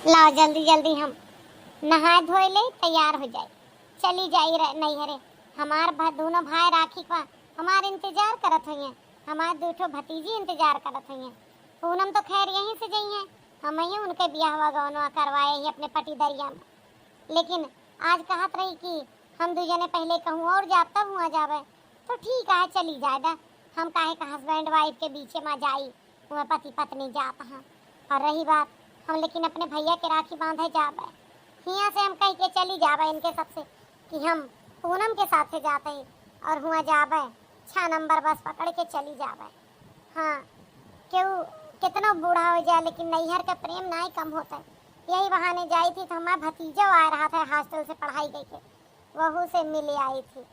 लाओ जल्दी जल्दी हम नहा धोए ले तैयार हो जाए, चली जाई नैहरे। हमार दोनों भाई राखी का हमार इंतजार करत हैं, हमार दूठो भतीजी इंतजार करत हैं। पूनम तो खैर यहीं से गई हैं, हम ही उनके ब्याह गौनवा करवाए ही अपने पटीदरिया में। लेकिन आज कहत रही कि हम दू जने पहले कहूँ और जाब तब हुआ जावे, तो ठीक है चली जाएगा। हम काहे का हस्बैंड वाइफ के बीचे में जाई, वह पति पत्नी जाता है। और रही बात हम लेकिन अपने भैया के राखी बांधे जावे, यहाँ से हम कह के चली जावे इनके सबसे कि हम पूनम के साथ जाते हैं और हुआ जावे 6 नंबर बस पकड़ के चली जावे। हाँ क्यों कितना बूढ़ा हो जाए लेकिन नैहर का प्रेम ना ही कम होता है। यही बहाने जाई थी तो हमारा भतीजा आ रहा था हॉस्टल से पढ़ाई करके, वहू से मिले आई थी।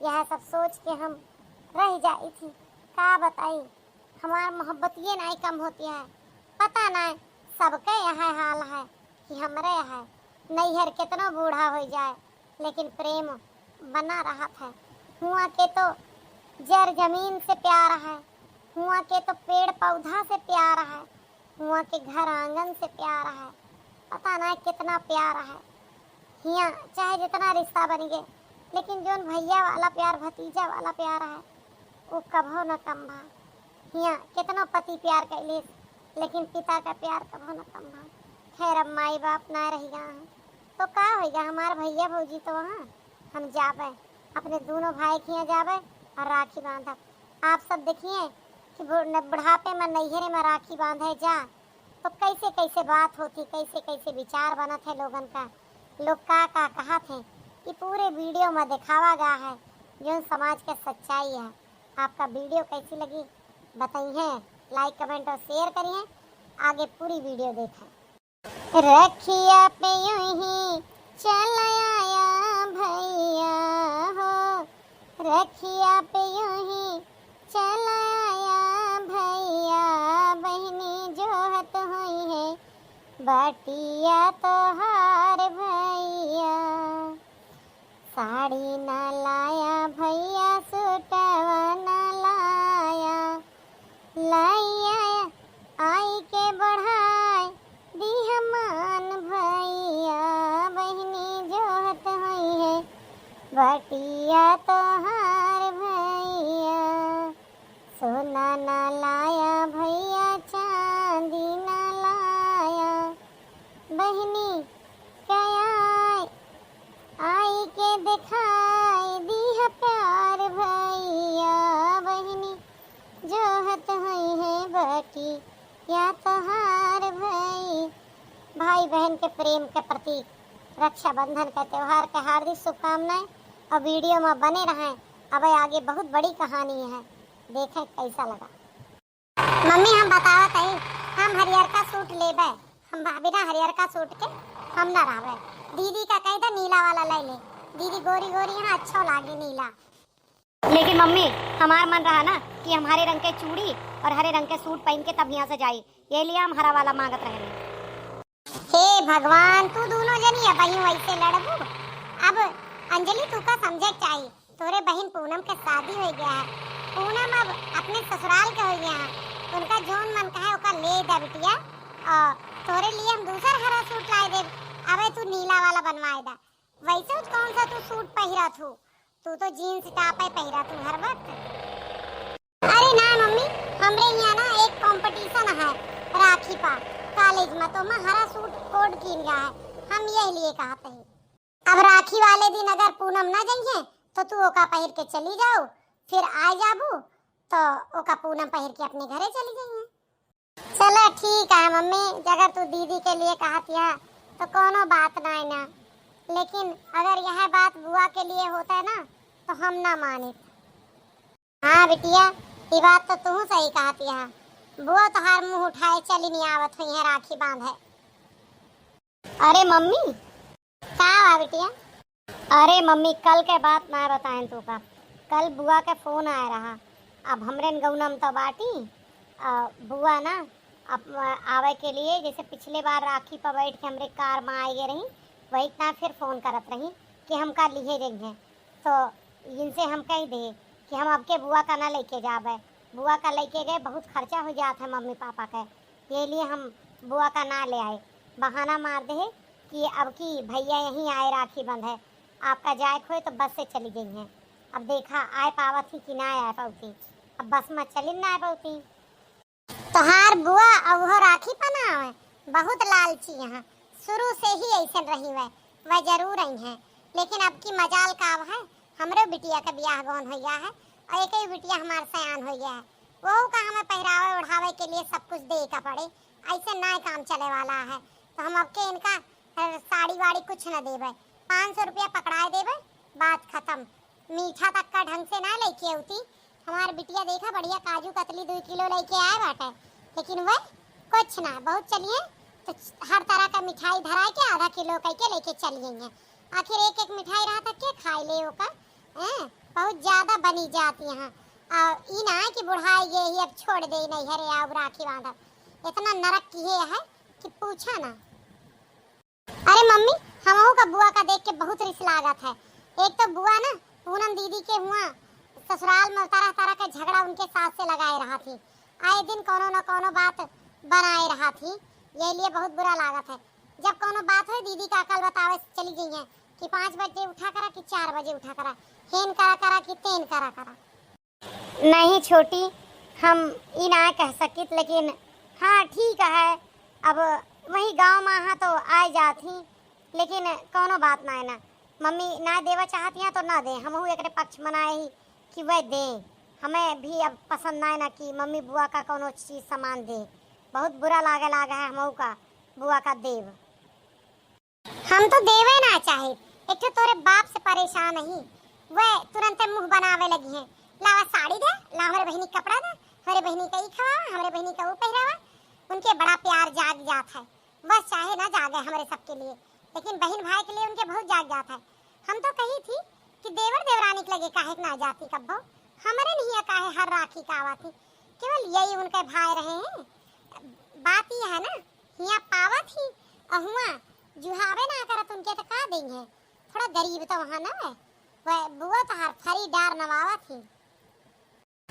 यह सब सोच के हम रह जाई थी। का बताई हमार मोहब्बत ये नहीं कम होती है। पता नहीं सबके यह हाल है कि हमरे है नैहर कितना बूढ़ा हो जाए लेकिन प्रेम बना रहा था। हुआ के तो जर जमीन से प्यार है, हुआ के तो पेड़ पौधा से प्यार है, हुआ के घर आंगन से प्यार है। पता नहीं कितना प्यार है हिया, चाहे जितना रिश्ता बन गए लेकिन जो भैया वाला प्यार भतीजा वाला प्यार है वो कभो न कम भा। हिया कितना पति प्यार कैले लेकिन पिता का प्यार कभो न कम भा। खैर अब माई बाप ना रह गया है तो का होगा, हमारे भैया भौजी तो वहाँ हम जावे अपने दोनों भाई के यहाँ जावे और राखी बांधब। आप सब देखिए कि बुढ़ापे में नैहरे में राखी बांधे जा तो कैसे कैसे बात होती, कैसे कैसे विचार बना थे लोगन का, लोग का कहा थे। ये पूरे वीडियो में दिखावा गया है जो समाज का सच्चाई है। आपका वीडियो कैसी लगी बताइए, लाइक कमेंट और शेयर करिए, आगे पूरी वीडियो देखें। रखिया पे यूं ही चल आया भैया हो, रखिया पे यूं ही चल आया भैया, बहनी जोहत हुई है बटिया तोहार भैया। साड़ी न लाया भैया सूटवा न लाया, लाया आई के बढ़ाए दी हमान भैया, बहनी जोहत हुई है बटिया तोहार भैया। सोना न लाया भैया चांदी न लाया, बहनी क्या आई के दिखाई दी है प्यार भैया, बहनी जोहत हुई है बेटी या तोहार भाई। भाई बहन के प्रेम के प्रतीक रक्षाबंधन के त्योहार के हार्दिक शुभकामनाएं और वीडियो में बने रहें। अब आगे बहुत बड़ी कहानी है, देखें कैसा लगा। मम्मी हम बतावा कहीं हम हरियर का सूट लेबे, हम बिना हरियर का सूट के हम न रहबे। दीदी का कह दे नीला वाला ले ले, दीदी गोरी गोरी है अच्छा लागे नीला। लेकिन मम्मी हमारा मन रहा ना कि हम हरे रंग के चूड़ी और हरे रंग के सूट पहन के तब यहाँ से जाए, ये लिए हम हरा वाला मांगत रहे। हे भगवान तू दोनों जनी बहन वैसे लड़बू। अब अंजलि तू का समझे चाहिए, तोरे बहन पूनम के शादी हो गया है, पूनम अब अपने ससुराल के हो गया है, उनका जोन मन का है ओका ले दे बिटिया। और तोरे लिए हम दूसरा हरा सूट लाए दे, अबे तू नीला वाला बनवाए दा। वैसे कौन सा तू सूट पहिरा थू, तू तो जीन्स टॉप है पहिरा तू हर वक्त। अरे ना मम्मी हमरे यहाँ ना एक कंपटीशन है राखी पा कॉलेज में, तो मैं हरा सूट कोड कीन गया है, हम यही लिए कहते हैं। अब राखी वाले दिन अगर पूनम ना जाइए तो तू ओका पहिर के चली जाओ, फिर आ जाबू तो ओका पूनम पहिर के अपने घरे चली जाइए। चलो ठीक है मम्मी, अगर तू दीदी के लिए कहती है तो कोनो बात नहीं ना, लेकिन अगर यह बात बुआ के लिए होता है ना तो हम ना माने। हाँ बिटिया ये बात तो तू सही कहती है, बुआ तो हर मुंह उठाए चली नहीं आवत हुई है राखी बांधे। अरे मम्मी क्या हुआ बिटिया? अरे मम्मी कल के बात ना बताएं तू का, कल बुआ के फोन आया रहा। अब हमरे गौनम तो बाटी बुआ ना अब आवे के लिए, जैसे पिछले बार राखी पर बैठ के हमरे कार में आई गए रही, वही इतना फिर फ़ोन करत रही कि हम का लिए रहेंगे, तो इनसे हम कह दे कि हम आपके बुआ का ना लेके जावे, बुआ का लेके गए बहुत खर्चा हो जाता है मम्मी पापा के, ये लिए हम बुआ का ना ले आए। बहाना मार दे कि अब की भैया यहीं आए राखी बंध है, आपका जाए खोए तो बस से चली गई हैं। अब देखा आए पावा थी कि ना आए पाती, अब बस में चली ना आए पाती। तोहार बुआ अब वो राखी पहनावे बहुत लालची यहाँ, शुरू से ही ऐसे रही वह जरूर आई है। लेकिन अब की मजाल का है, हमरे बिटिया का ब्याह गौन हो गया है और एक ही बिटिया हमारे सयान हो गया है। वो का हमें पहरावे उठावे के लिए सब कुछ दे का पड़े, ऐसे ना काम चले वाला है। तो हम अब के इनका साड़ी वाड़ी कुछ न देवे, 500 रुपया पकड़ाए देवे, बात खत्म। मीठा तक का ढंग से ना लेके होती। हमारे बिटिया देखा बढ़िया काजू कतली 2 किलो लेके आए बाटे, लेकिन वह कुछ ना। बहुत चलिए तो हर तरह का मिठाई धरा के आधा किलो कह के लेके चलिए। आखिर एक एक मिठाई रहा था के खाई ले का, बहुत ज्यादा बनी जाती यहाँ। और ई ना है कि बुढ़ाई ये ही अब छोड़ दे नहीं हरे अब राखी बांधा, इतना नरक किए है कि पूछा ना। अरे मम्मी हमहू का बुआ का देख के बहुत रिस लागत है। एक तो बुआ ना पूनम दीदी के हुआ ससुराल में तरह तरह का झगड़ा उनके सास से लगाए रहा थी, आए दिन कोनो न कोनो बात बनाए रहा थी। ये लिए बहुत बुरा लागत है। जब कोनो बात हो दीदी का अकल बतावे चली गई है कि 5 बजे उठा करा कि 4 बजे उठा करा, हेन करा करा कि तेन करा करा। नहीं छोटी हम ई ना कह सकित, लेकिन हाँ ठीक है। अब वही गांव में हाँ तो आ जाती, लेकिन कोनो बात ना है ना। मम्मी ना देवा चाहती हैं तो ना दे, हम एक पक्ष मनाए ही कि वह दे। हमें भी अब पसंद ना है ना कि मम्मी बुआ का कोनो चीज़ सामान दे, बहुत बुरा लागे है हमहू का बुआ का देव। हम तो देवे ना चाहे, एक तो तोरे बाप से परेशान नहीं, वह तुरंत मुंह बनावे लगी है। लावा साड़ी दे, ला हमारे बहनी कपड़ा दे, हमारे बहनी का ही खवावा, हमारे बहनी का वो पहरावा। उनके बड़ा प्यार जाग जाता है, बस चाहे ना जागे हमारे सबके लिए, लेकिन बहन भाई के लिए उनके बहुत जाग जाता है। हम तो कही थी कि देवर देवरानी के लगे काहे ना जाती कब्बो, हमारे नहीं काहे हर राखी का आवा थी, केवल यही उनके भाई रहे हैं। बात ये है ना हिया पावा थी अहुआ जुहावे ना करत उनके तो का देंगे, थोड़ा गरीब तो वहाँ ना है। वह बुआ तो हर फरी डार नवावा थी।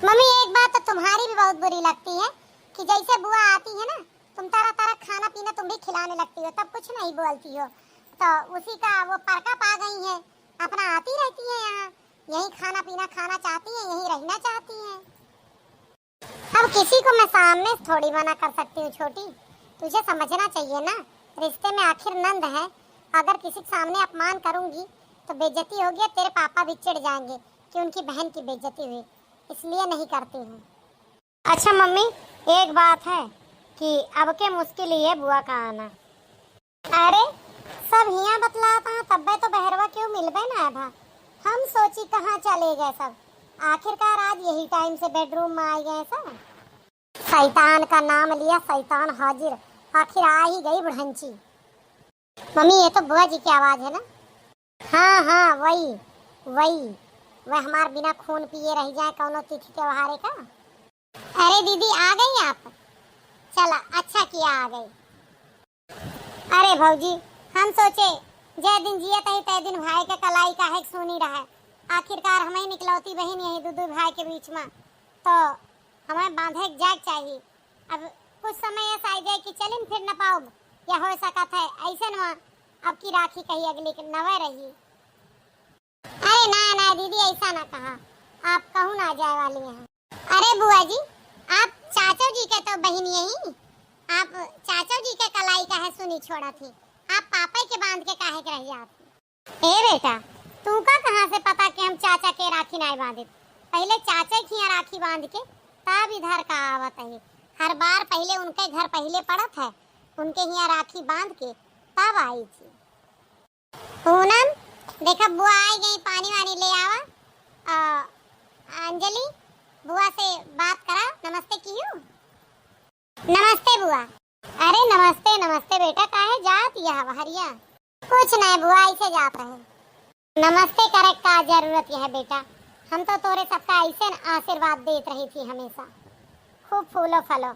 मम्मी एक बात तो तुम्हारी भी बहुत बुरी लगती है कि जैसे बुआ आती है ना तुम तारा तारा खाना पीना तुम भी खिलाने लगती हो, तब कुछ नहीं बोलती हो। तो उसी का वो परका पा गई है, अपना आती रहती है यहाँ, यही खाना पीना खाना चाहती है, यही रहना चाहती है। अब किसी को मैं सामने थोड़ी मना कर सकती हूँ छोटी, तुझे समझना चाहिए ना, रिश्ते में आखिर नंद है। अगर किसी के सामने अपमान करूंगी तो बेइज्जती होगी, तेरे पापा भी चिढ़ जाएंगे कि उनकी बहन की बेइज्जती हुई, इसलिए नहीं करती हूँ। अच्छा मम्मी एक बात है कि अब के मुश्किल ही है बुआ का आना। अरे सब हिया बतलाता है तब्बे तो बहरवा क्यों मिलबे ना भा, हम सोची कहाँ चले गए सब, आखिरकार आज यही टाइम से बेडरूम में आ गए सब। शैतान का नाम लिया शैतान हाजिर, आखिर आ ही गई बुढ़ंची। मम्मी ये तो बुआ जी की आवाज है ना? हाँ हाँ वही वही, वह हमारे बिना खून पिए रह जाए कौनो तिथि त्योहारे का। अरे दीदी आ गई आप, चला अच्छा किया आ गई। अरे भौजी हम सोचे जय दिन जिया तही तय दिन भाई के कलाई का है सुनी रहा है, आखिरकार हमें निकलौती बहन यही दो भाई के बीच में, तो हमें बांधे जाग चाहिए। अब कुछ समय ऐसा आ जाए कि चलिन फिर न पाओ या हो सकत है ऐसे न अब की राखी कही अगली नवे रही। अरे ना ना दीदी ऐसा ना कहा, आप कहूँ ना जाए वाली हैं। अरे बुआ जी आप चाचा जी के तो बहन यही, आप चाचा जी के कलाई का है सुनी छोड़ा थी, आप पापा के बांध के काहे के रही आप? ए बेटा तू का कहाँ से पता कि हम चाचा के राखी नहीं बांधे, पहले चाचा की राखी बांध के तब इधर का आवत है। हर बार पहले उनके घर पहले पड़त है, उनके यहाँ राखी बांध के तब आई थी। पूनम देखा बुआ आई गई, पानी वानी ले आवा। अंजलि बुआ से बात करा, नमस्ते कियो। नमस्ते बुआ। अरे नमस्ते नमस्ते बेटा, काहे जात यह हरिया? कुछ नहीं बुआ ऐसे जात रहे। नमस्ते करे का जरूरत है बेटा, हम तो तोरे सबका ऐसे आशीर्वाद देत रही थी हमेशा, खूब फूलो फलो,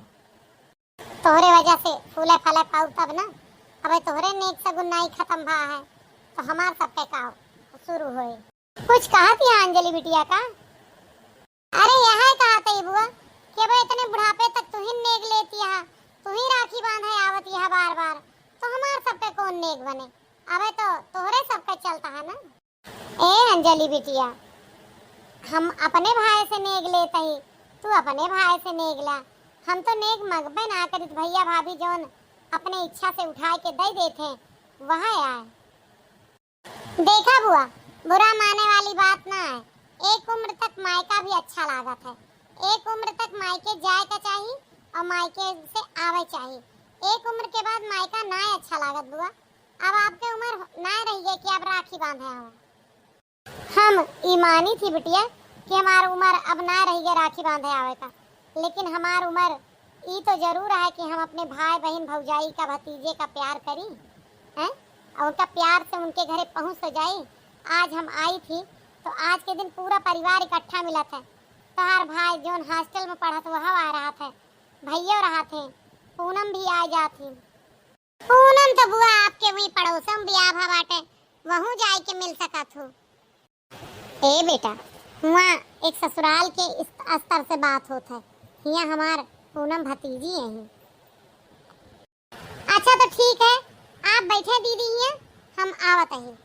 तोहरे वजह से फूले फले पाऊ तब ना। अब तोहरे नेक सगुन नहीं खत्म भा है तो हमार सब पे का शुरू होए। कुछ कहा थी अंजलि बिटिया का? अरे यहाँ कहा थी बुआ कि अब इतने बुढ़ापे तक तू ही नेग लेती है, तू ही राखी बांधे आवत यह बार बार, तो हमार सबके कौन नेक बने। अबे तो तोहरे सबका चलता है ना। ए अंजलि बिटिया, हम अपने भाई से नेग लेते ही, तू अपने भाई से नेग ला। हम तो नेग मगबे ना करित भैया भाभी जोन अपने इच्छा से उठा के दे देते वह आए। देखा बुआ, बुरा माने वाली बात ना है। एक उम्र तक मायका भी अच्छा लागत है। एक उम्र तक मायके जाए का चाहिए और मायके से आवे चाहिए। एक उम्र के बाद मायका ना अच्छा लागत बुआ। अब आपके उम्र ना रही है कि आप राखी बांधे हो। हम ईमानी थी बिटिया कि हमारी उम्र अब ना रही है राखी बांधे आवे का, लेकिन हमारी उम्र ये तो जरूर है कि हम अपने भाई बहन भौजाई का भतीजे का प्यार करी हैं और उनका प्यार से उनके घरे पहुंच तो जाई। आज हम आई थी तो आज के दिन पूरा परिवार इकट्ठा मिला था। तार भाई जोन हॉस्टल में पढ़ा था वह आ रहा था, भैया रहा थे, पूनम भी आ जाती। पूनम तो बुआ आपके वही पड़ोसम भी आभा बाटे, वहू जाए के मिल सका थू। ए बेटा, वहाँ एक ससुराल के इस स्तर से बात होता है, यहाँ हमार पूनम भतीजी है। अच्छा तो ठीक है, आप बैठे दीदी हैं, हम आवत हैं।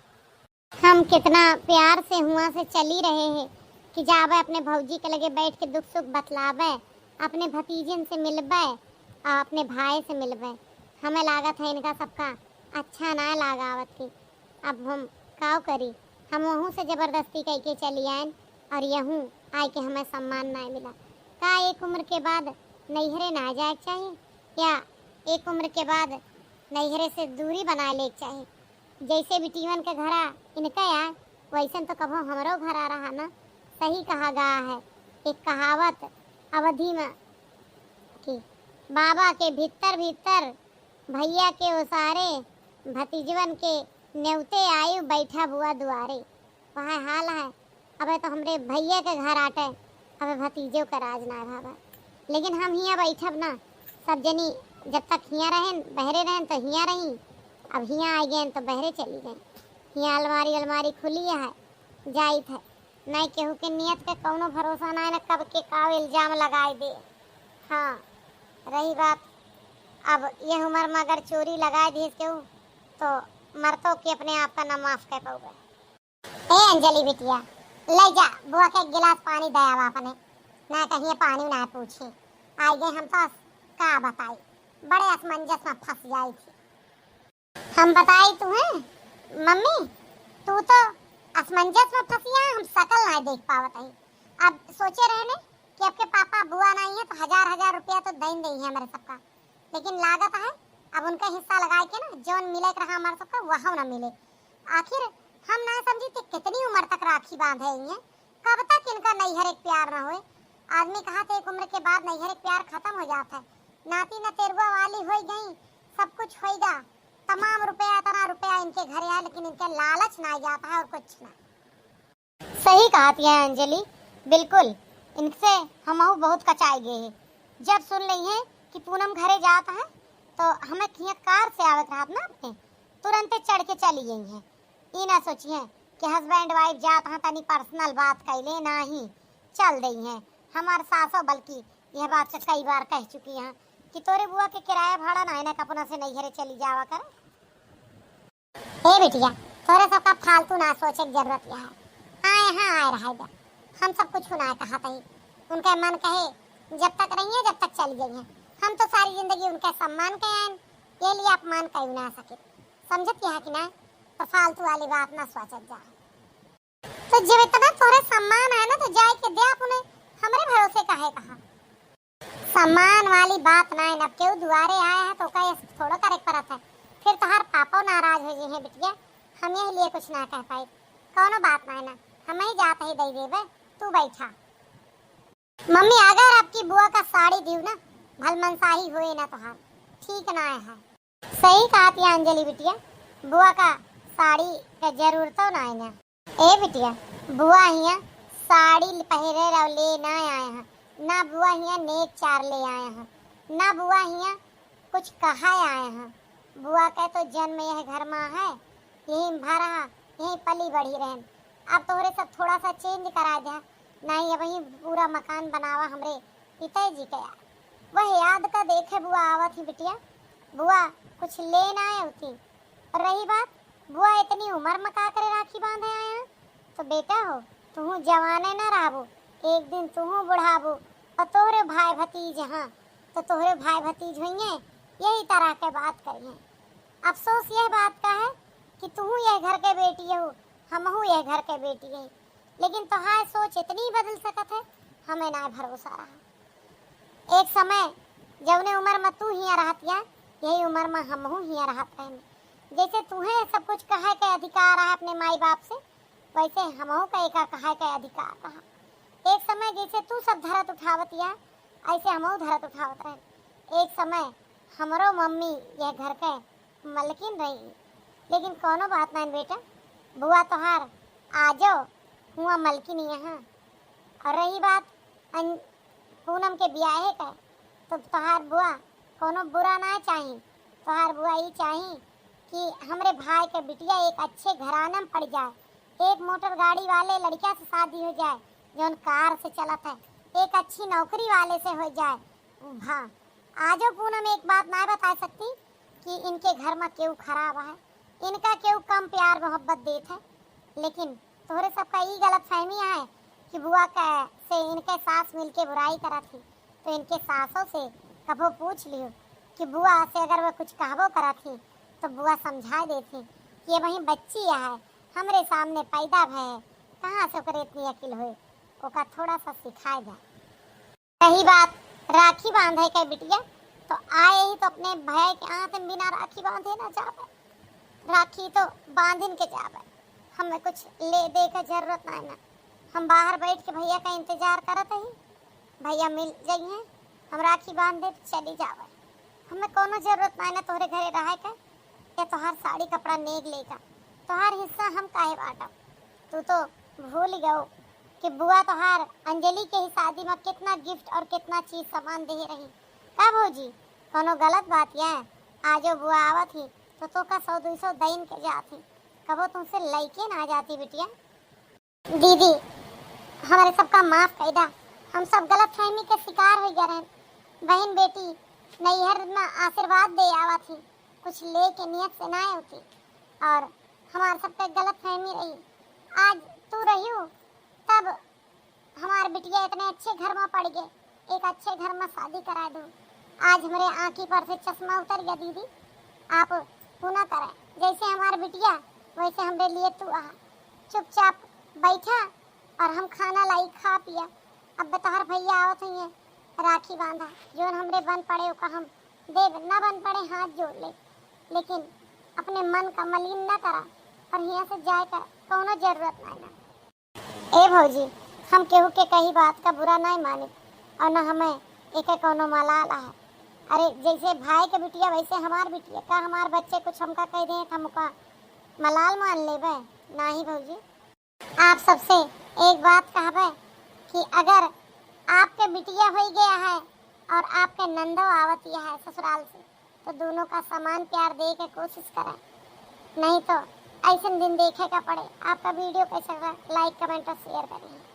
हम कितना प्यार से हुआ से चली रहे हैं कि जावे अपने भौजी के लगे बैठ के दुख सुख बतलावे, अपने भतीजन से मिलबे और अपने भाई से मिलबे। हमें लागत है इनका सबका अच्छा ना लगावत थी। अब हम काव करी, हम वहाँ से जबरदस्ती कह के चली आए और यहूँ आए के हमें सम्मान ना मिला। का एक उम्र के बाद नैहरे ना जाए चाहिए या एक उम्र के बाद नैहरे से दूरी बना ले चाहिए। जैसे बिटीवन के घरा इनका आए वैसे तो कभो हमरो घर आ रहा ना। सही कहा गया है एक कहावत अवधि में कि बाबा के भीतर भीतर भैया के उसारे, भतीजवन के न्योते आयु बैठा बुआ दुआरे। वहाँ हाल है। अबे तो हमरे भैया के घर आटे, अबे भतीजों का राज ना भावा। लेकिन हम हियाँ बैठब ना, सब जनी जब तक हियाँ रहें बहरे रहें तो हियाँ रहीं। अब हियाँ आ गए तो बहरे चली गए। हियाँ अलमारी खुली है, जाइत है नहीं केहू के नियत के कौनो भरोसा ना है ना कब के का इल्जाम लगाए दे। हाँ रही बात अब ये उम्र में अगर चोरी लगाए दी केहू तो मरतो के अपने आप का ना माफ कर पाओगे। ए अंजलि बिटिया, ले जा बुआ के एक गिलास पानी दया अपने ना कहीं पानी ना पूछी। आई गए हम तो का बताई, बड़े असमंजस में फंस जाई थी। हम बताई तुम्हें मम्मी, तू तो असमंजस में फंसिया, हम शकल ना देख पावत है। अब सोचे रहने कि आपके पापा बुआ नहीं है तो हजार रुपया तो देन दे है हमारे सबका, लेकिन लागत है अब उनका हिस्सा लगाए के ना जोन मिले रहा हमारे सबका वह ना मिले। आखिर हम ना समझी थे कितनी उम्र तक राखी बांधे हैं, कब तक इनका नैहर एक प्यार ना होए। आदमी कहा था एक उम्र के बाद नैहर एक प्यार खत्म हो जाता है। नाती न तेरवा वाली हो गई, सब कुछ होएगा, तमाम रुपया इतना रुपया इनके घर है, लेकिन इनके लालच ना जाता है और कुछ ना। सही कहा है अंजलि, बिल्कुल इनसे हम बहुत कचाए गए हैं। जब सुन रही है कि पूनम घरे जाता है तो हमें किया कार से आवत रहा ना अपने तुरंत चढ़ के चली गई है। ये ना सोचिए कि हस्बैंड वाइफ जात हाँ तनी पर्सनल बात कैले ना ही चल रही है। हमारे सासो बल्कि यह बात से कई बार कह चुकी हैं कि तोरे बुआ के किराया भाड़ा ना है ना अपना से नैहरे चली जावा कर। ए बिटिया, तोरे सबका फालतू ना सोचे की जरूरत है। हाँ यहाँ आए रहा हम सब कुछ ना कहा था, उनका मन कहे जब तक रही है जब तक चली गई है। हम तो सारी जिंदगी उनका सम्मान के आए, ये लिए अपमान कहीं ना सके। समझत है कि ना, तो फालतू वाली बात ना सोचत जा। तो जब इतना तोरे सम्मान है ना तो जाए के दे अपने हमरे भरोसे कहे कहा। सम्मान वाली बात ना है, ना क्यों दुआरे आए हैं तो कहे थोड़ा करे परत है। फिर तो हर पापा नाराज हो गए हैं बिटिया, हम यही लिए कुछ ना कह पाए। कौनो बात ना है ना, हम ही जाते ही दे देबे, तू बैठा। मम्मी अगर आपकी बुआ का साड़ी दियो ना भल मनसाही हुए ना तो हाँ ठीक ना है। सही कहा थी अंजलि बिटिया, बुआ का साड़ी का जरूरत तो ना है ना। ए बिटिया, बुआ हिया साड़ी पहरे रव ले ना आए हैं, ना बुआ हिया नेक चार ले आए हैं, ना बुआ हिया कुछ कहा आए हैं। बुआ का तो जन्म यह घर में है, यही भरा यही पली बढ़ी रहन। अब तोहरे सब थोड़ा सा चेंज करा दिया, नहीं वही पूरा मकान बनावा हमरे पिताजी के। वह याद का देखे बुआ आवत ही बिटिया, बुआ कुछ ले ना आए होती। और रही बात बुआ इतनी उम्र में का करे राखी बांधे आया, तो बेटा हो तू जवाने न रहबो, एक दिन तू बुढ़ाबो और तोहरे भाई भतीज हाँ तो तोहरे भाई भतीज होइए यही तरह के बात करिए। अफसोस यह बात का है कि तू यह घर के बेटी हो, हमहू यह घर के बेटी है, लेकिन तोहार सोच इतनी बदल सकत है हमें ना भरोसा रहा। एक समय जवने उम्र में तू हिया रहतिया यही उम्र में हमहू हिया रहत रहे। जैसे तुम्हें सब कुछ कहे के अधिकार रहा अपने माई बाप से, वैसे हमहू का एक कहे के अधिकार रहा। एक समय जैसे तू सब धरत उठावतिया ऐसे हमहू धरत उठावत रहे। एक समय हमरो मम्मी यह घर के मलकिन रही, लेकिन कोनो बात नहीं बेटा, बुआ तोहार आजो हुआ मलकिन यहाँ। और रही बात पूनम के ब्याहे का, तो तोहार बुआ कोनो बुरा ना चाहिए, तोहार बुआ ये चाहिए कि हमरे भाई के बिटिया एक अच्छे घराने में पड़ जाए, एक मोटर गाड़ी वाले लड़किया से शादी हो जाए जो कार से चलत है, एक अच्छी नौकरी वाले से हो जाए। हाँ आजो पूनम एक बात ना बता सकती कि इनके घर में क्यों खराब है, इनका क्यों कम प्यार मोहब्बत देत है। लेकिन तोहरे सबका ये गलत फहमी है कि बुआ का से इनके सास मिलके बुराई करा थी, तो इनके सासों से कबो पूछ लियो कि बुआ से अगर वह कुछ कहबो करा थी तो बुआ समझा देती कि ये वही बच्ची है हमरे सामने पैदा भय, कहाँ से ओकर इतनी अकिल हुई, ओका थोड़ा सा सिखाए जाए। रही बात राखी बांधे के बिटिया, तो आए ही तो अपने भाई के हाथ में बिना राखी बांधे ना जावे, राखी तो बांधिन के जावे, हमें कुछ ले दे का जरूरत नहीं ना, हम बाहर बैठ के भैया का इंतजार करत ही, भैया मिल जाइए हम राखी बांध दे चली जावे, हमें कोनो जरूरत नहीं ना तोहरे घरे रहे के या तोहार साड़ी कपड़ा नेग लेगा, तोहार हिस्सा हम काहे बांटब। तू तो भूल गयो कि बुआ तोहार अंजलि के ही शादी में कितना गिफ्ट और कितना चीज सामान दे रही। का भौजी कोनो गलत बात है, आजो बुआ आवत ही तो का 100-200 दैन के जाती, कबो तुमसे लइके ना जाती बिटिया। दीदी हमारे सबका माफ कर दा, हम सब गलत फहमी के शिकार हो गए हैं। बहन बेटी नैहर में आशीर्वाद दे आवा थी, कुछ ले के नियत से ना होती, और हमारे सब पे गलत फहमी रही। आज तू रही हो तब हमारे बिटिया इतने अच्छे घर में पड़ गए, एक अच्छे घर में शादी करा दो। आज हमारे आँखी पर से चश्मा उतर गया। दीदी आप पुनः करें, जैसे हमारे बिटिया वैसे हमारे लिए तू आ, चुपचाप बैठा और हम खाना लाई खा पिया। अब बतहर भैया आवत हुई राखी बांधा, जो हमरे बन पड़े का हम दे ना बन पड़े हाथ जोड़ ले, लेकिन अपने मन का मलिन न करा और यहाँ से जाए कर कोनो जरूरत नहीं ना। ए भौजी हम केहू के कही बात का बुरा नहीं माने और न हमें एक कोनो मलाल है। अरे जैसे भाई के बिटिया वैसे हमार बिटिया, का हमार बच्चे कुछ हमका कह दे हम का मलाल मान लेबे ना ही। भौजी आप सबसे एक बात कहबे कि अगर आपके बिटिया हो गया है और आपके नंदो आवतिया है ससुराल से, तो दोनों का समान प्यार दे के कोशिश करें, नहीं तो ऐसे दिन देखे का पड़े। आपका वीडियो कैसा लगा लाइक कमेंट और शेयर करें।